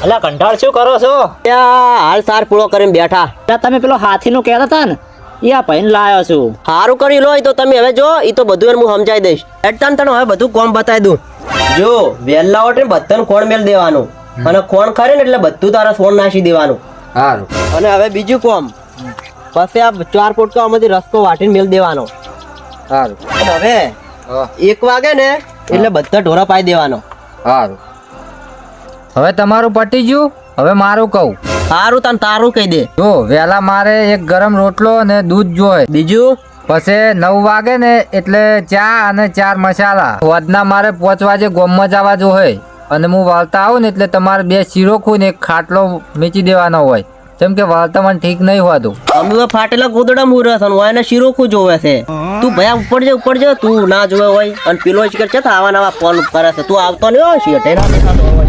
અલા કંટાળ શું કરો છો? હાલ સાર પૂરો કરીને બેઠા. તમે પેલો હાથીનું કહેતા હતા ને એ આ ભાઈને લાયો છું. સારું કરી લો. તો તમે હવે જો એ તો બધું હું સમજાઈ દઈશ. એટલા તને હવે બધું કોમ બતાવી દઉં. જો વહેલા ઓટે બધાને ખોણ મેલ દેવાનું અને ખોણ ખરે ને એટલે બધું તારા સોન નાખી દેવાનું. સારું. અને હવે બીજું કોમ, પછી આ 4 પોટકામાંથી રસકો વાટીને મેલ દેવાનો. સારું. અને હવે 1 વાગે ને એટલે બધા ઢોરા પાઈ દેવાનો. સારું. હવે તમારું પટી ગયું. હવે મારું કહું. સારું તને તારું કહી દે. જો વહેલા મારે એક ગરમ રોટલો અને દૂધ જોઈએ. બીજું પછી 9 વાગે ને એટલે ચા અને 4 મસાલા. વધના મારે 5 વાગે ગોમમાં જવા જો હોય અને હું વાળતા આવું ને એટલે તમારે 2 શીરોખું ને 1 ખાટલો મીચી દેવાનો હોય. જેમ કે વાળતા મને ઠીક નહીં હોતું. અમે ફાટેલા ગોદડા મુરસ અને વાયના શીરોખું જોવે છે. તું ભયા ઉપર જે તું ના જોવે હોય અને પેલો શિખર છે આવા નવા ફોન કરે છે. તું આવતો નહીં હોય શિખર દેખાતો હોય.